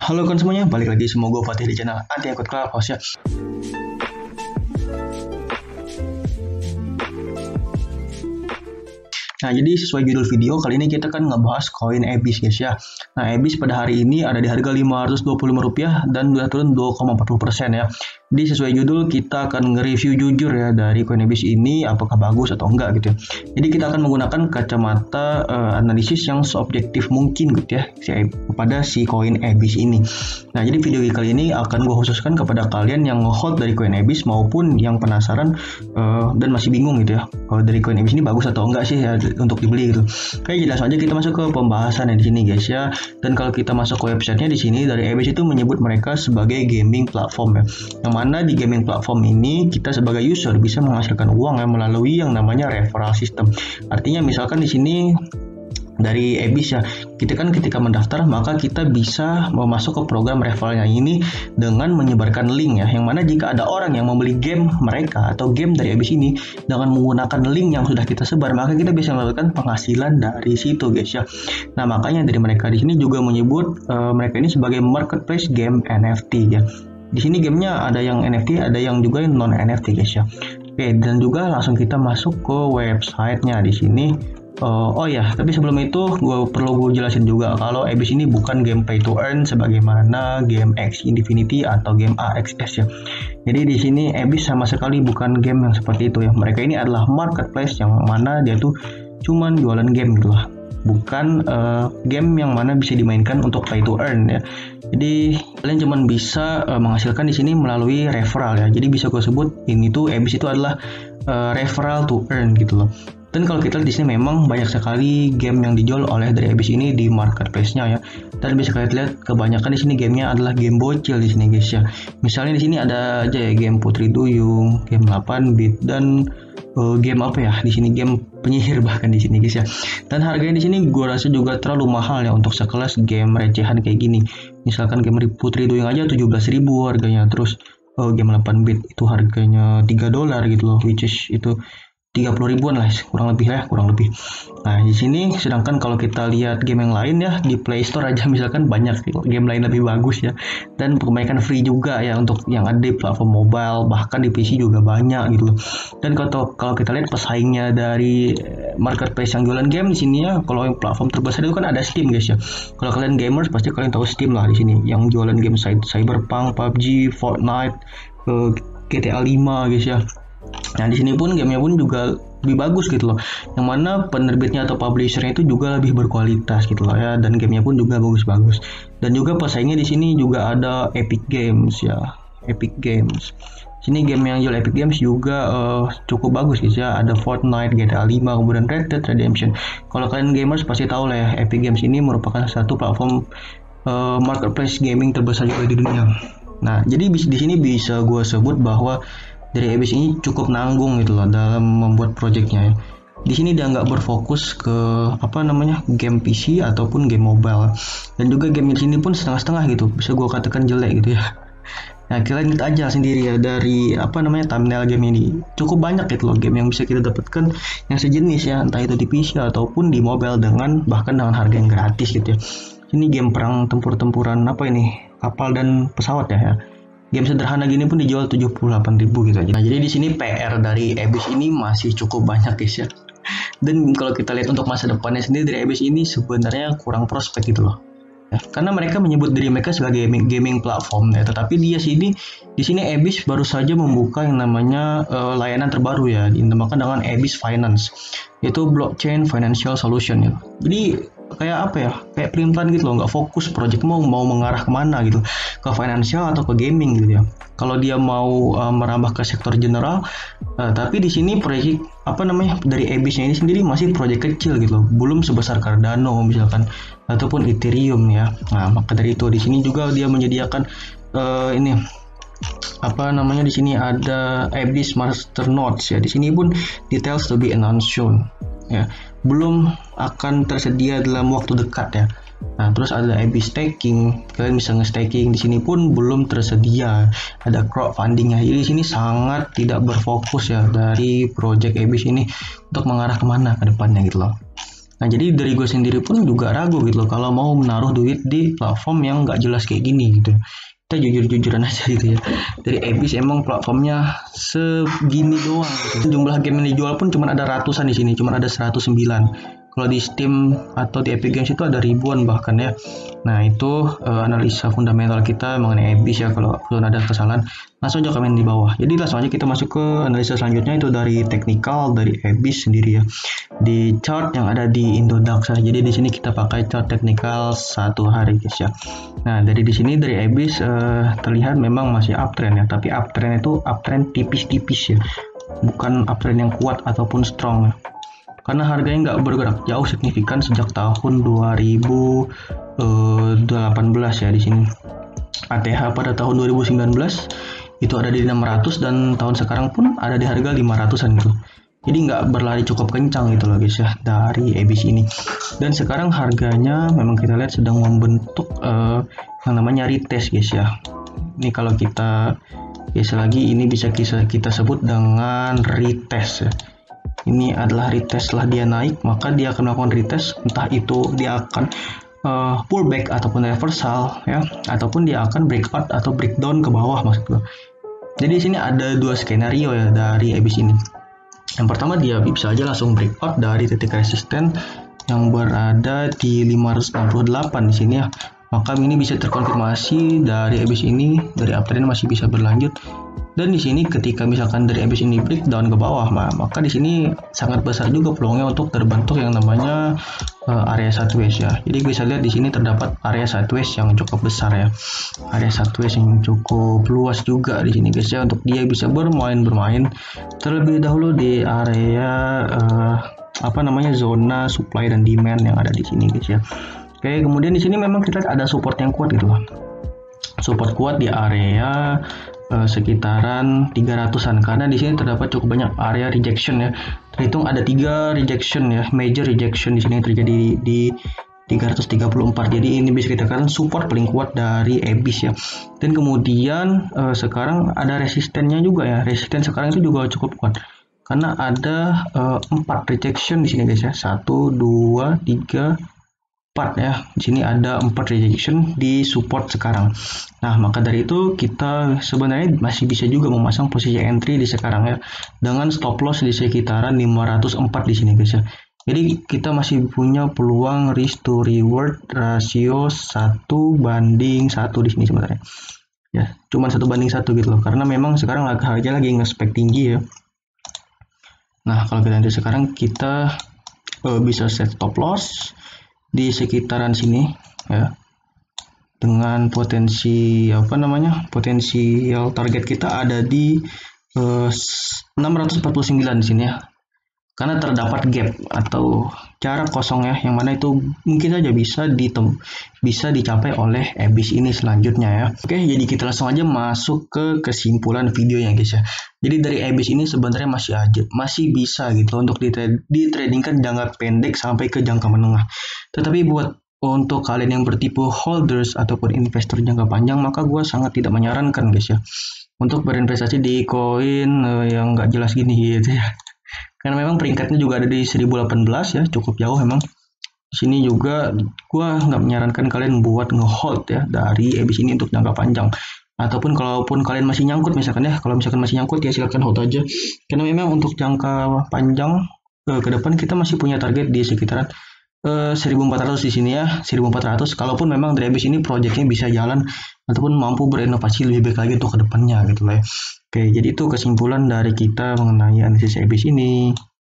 Halo kan semuanya, balik lagi semoga Fatih di channel Anti Akut Clubhouse ya. Nah, jadi sesuai judul video, kali ini kita kan ngebahas koin Abyss guys ya. Nah, Abyss pada hari ini ada di harga Rp525 dan udah turun 2,40% ya. Jadi sesuai judul kita akan nge-review jujur ya dari koin Abyss ini apakah bagus atau enggak gitu ya. Jadi kita akan menggunakan kacamata analisis yang seobjektif mungkin gitu ya kepada si koin Abyss ini. Nah, jadi video kali ini akan gue khususkan kepada kalian yang nge-hold dari koin Abyss maupun yang penasaran dan masih bingung gitu ya. Kalau dari koin Abyss ini bagus atau enggak sih ya untuk dibeli gitu. Oke, jelas aja kita masuk ke pembahasan di sini guys ya. Dan kalau kita masuk ke websitenya di sini dari Abyss itu menyebut mereka sebagai gaming platform ya. Yang mana di gaming platform ini kita sebagai user bisa menghasilkan uang ya melalui yang namanya referral system. Artinya misalkan di sini dari Abyss ya, kita kan ketika mendaftar maka kita bisa masuk ke program referralnya ini dengan menyebarkan link ya, yang mana jika ada orang yang membeli game mereka atau game dari Abyss ini dengan menggunakan link yang sudah kita sebar, maka kita bisa mendapatkan penghasilan dari situ guys ya. Nah, makanya dari mereka di sini juga menyebut mereka ini sebagai marketplace game NFT ya. Di sini gamenya ada yang NFT, ada yang juga non NFT guys ya. Oke, dan juga langsung kita masuk ke websitenya di sini. Oh ya, tapi sebelum itu gue jelasin juga kalau Abyss ini bukan game pay to earn sebagaimana game Axie Infinity atau game AXS ya. Jadi di sini Abyss sama sekali bukan game yang seperti itu ya. Mereka ini adalah marketplace yang mana dia tuh cuman jualan game gitu lah. Bukan game yang mana bisa dimainkan untuk pay to earn ya. Jadi kalian cuma bisa menghasilkan di sini melalui referral ya. Jadi bisa gue sebut ini tuh Abyss itu adalah referral to earn gitu loh. Dan kalau kita lihat di sini memang banyak sekali game yang dijual oleh dari Abyss ini di marketplace-nya ya. Dan bisa kalian lihat kebanyakan di sini gamenya adalah game bocil di sini guys ya. Misalnya di sini ada aja ya game Putri Duyung, game 8-bit dan game apa ya? Di sini game penyihir bahkan di sini guys ya. Dan harganya di sini gue rasa juga terlalu mahal ya untuk sekelas game recehan kayak gini. Misalkan game Putri Duyung aja 17.000 harganya, terus game 8-bit itu harganya $3 gitu loh, which is itu 30 ribuan lah kurang lebih. Nah, di sini sedangkan kalau kita lihat game yang lain ya di Play Store aja misalkan banyak game lain lebih bagus ya, dan kebanyakan free juga ya untuk yang ada di platform mobile, bahkan di PC juga banyak gitu loh. Dan kalau kita lihat pesaingnya dari marketplace yang jualan game di sini ya, kalau yang platform terbesar itu kan ada Steam guys ya. Kalau kalian gamers pasti kalian tahu Steam lah di sini yang jualan game Cyberpunk, PUBG, Fortnite, GTA 5 guys ya. Nah, di sini pun gamenya pun juga lebih bagus gitu loh. Yang mana penerbitnya atau publishernya itu juga lebih berkualitas gitu loh ya, dan gamenya pun juga bagus-bagus. Dan juga pesaingnya di sini juga ada Epic Games ya. Epic Games. Sini game yang jual Epic Games juga cukup bagus guys ya. Ada Fortnite, GTA 5, kemudian Red Dead Redemption. Kalau kalian gamers pasti tahu lah ya, Epic Games ini merupakan satu platform marketplace gaming terbesar juga di dunia. Nah, jadi di sini bisa gue sebut bahwa dari Abyss ini cukup nanggung gitu loh dalam membuat projectnya ya. Di sini dia nggak berfokus ke game PC ataupun game mobile, dan juga game di sini pun setengah-setengah gitu, bisa gue katakan jelek gitu ya. Nah, kalian lihat aja sendiri ya dari thumbnail game ini cukup banyak gitu loh game yang bisa kita dapatkan yang sejenis ya, entah itu di PC ataupun di mobile bahkan dengan harga yang gratis gitu ya. Ini game perang tempur-tempuran kapal dan pesawat ya. Game sederhana gini pun dijual 78.000 gitu aja. Nah, jadi di sini PR dari Abyss ini masih cukup banyak guys ya. Dan kalau kita lihat untuk masa depannya sendiri dari Abyss ini sebenarnya kurang prospek gitu loh. Ya, karena mereka menyebut diri mereka sebagai gaming platform ya, tetapi di sini Abyss baru saja membuka yang namanya layanan terbaru ya, dinamakan dengan Abyss Finance, yaitu blockchain financial solution ya. Jadi kayak pelan-pelan gitu loh, nggak fokus project mau mengarah kemana gitu, ke financial atau ke gaming gitu ya. Kalau dia mau merambah ke sektor general, tapi di sini proyek dari Abyss-nya ini sendiri masih proyek kecil gitu loh, belum sebesar Cardano misalkan ataupun Ethereum ya. Nah, maka dari itu di sini juga dia menyediakan di sini ada Abyss Master Nodes ya. Di sini pun details to be announced soon ya, belum akan tersedia dalam waktu dekat ya. Nah, terus ada Abyss Staking, kalian bisa nge-staking di sini pun belum tersedia. Ada crowdfunding ya. Jadi di sini sangat tidak berfokus ya dari project Abyss ini untuk mengarah kemana ke depannya gitu loh. Nah, jadi dari gue sendiri pun juga ragu gitu loh kalau mau menaruh duit di platform yang nggak jelas kayak gini gitu. Kita jujur-jujuran aja gitu ya. Dari Abyss emang platformnya segini doang gitu. Jumlah game yang dijual pun cuma ada ratusan di sini, cuma ada 109. Kalau di Steam atau di Epic Games itu ada ribuan bahkan ya. Nah, itu analisa fundamental kita mengenai Abyss ya. Kalau ada kesalahan, langsung aja komen di bawah. Jadi langsung aja kita masuk ke analisa selanjutnya, itu dari technical dari Abyss sendiri ya. Di chart yang ada di Indodax. Jadi di sini kita pakai chart technical 1 hari guys ya. Nah, dari di sini dari Abyss terlihat memang masih uptrend ya, tapi uptrend itu uptrend tipis-tipis ya. Bukan uptrend yang kuat ataupun strong ya. Karena harganya nggak bergerak jauh signifikan sejak tahun 2018 ya di sini. ATH pada tahun 2019 itu ada di 600 dan tahun sekarang pun ada di harga 500-an gitu. Jadi nggak berlari cukup kencang gitu loh guys ya dari Abyss ini. Dan sekarang harganya memang kita lihat sedang membentuk yang namanya retest guys ya. Ini kalau kita biasa lagi ini bisa kita sebut dengan retest ya. Ini adalah retest, setelah dia naik maka dia akan melakukan retest, entah itu dia akan pullback ataupun reversal ya, ataupun dia akan breakout atau breakdown ke bawah maksudnya. Jadi di sini ada dua skenario ya dari Abyss ini. Yang pertama dia bisa aja langsung breakout dari titik resisten yang berada di 568 di sini ya. Maka ini bisa terkonfirmasi dari Abyss ini, dari uptrend masih bisa berlanjut. Dan di sini ketika misalkan dari Abyss ini breakdown ke bawah, maka di sini sangat besar juga peluangnya untuk terbentuk yang namanya area sideways ya. Jadi bisa lihat di sini terdapat area sideways yang cukup besar ya. Area sideways yang cukup luas juga di sini guys ya, untuk dia bisa bermain terlebih dahulu di area zona supply dan demand yang ada di sini guys ya. Oke, kemudian di sini memang kita lihat ada support yang kuat gitu loh. Support kuat di area sekitaran 300-an, karena di sini terdapat cukup banyak area rejection ya. Terhitung ada 3 rejection ya, major rejection di sini yang terjadi di 334. Jadi ini bisa kita katakan support paling kuat dari Abyss ya. Dan kemudian sekarang ada resistennya juga ya. Resisten sekarang itu juga cukup kuat. Karena ada 4 rejection di sini guys ya. 1 2 3 4 ya. Di sini ada 4 rejection di support sekarang. Nah, maka dari itu kita sebenarnya masih bisa juga memasang posisi entry di sekarang ya, dengan stop loss di sekitaran 504 di sini guys ya. Jadi kita masih punya peluang risk to reward rasio 1:1 di sini sebenarnya. Ya, cuma 1:1 gitu loh, karena memang sekarang harga lagi nge-spek tinggi ya. Nah, kalau kita nanti sekarang kita bisa set stop loss di sekitaran sini ya, dengan potensial target kita ada di 649 di sini ya, karena terdapat gap atau cara kosong ya, yang mana itu mungkin saja bisa dicapai oleh Abyss ini selanjutnya ya. Oke, jadi kita langsung aja masuk ke kesimpulan videonya guys ya. Jadi dari Abyss ini sebenarnya masih bisa gitu untuk ditradingkan jangka pendek sampai ke jangka menengah. Tetapi untuk kalian yang bertipe holders ataupun investor jangka panjang, maka gue sangat tidak menyarankan guys ya untuk berinvestasi di koin yang nggak jelas gini gitu ya. Karena memang peringkatnya juga ada di 1018 ya, cukup jauh memang. Di sini juga gue nggak menyarankan kalian buat ngehold ya dari Abyss ini untuk jangka panjang. Ataupun kalaupun kalian masih nyangkut misalkan ya, kalau misalkan masih nyangkut ya silakan hold aja. Karena memang untuk jangka panjang ke depan kita masih punya target di sekitaran 1400 di sini ya, 1400. Kalaupun memang dari Abyss ini proyeknya bisa jalan ataupun mampu berinovasi lebih baik lagi untuk kedepannya gitu lah ya. Oke, jadi itu kesimpulan dari kita mengenai analisis Abyss ini.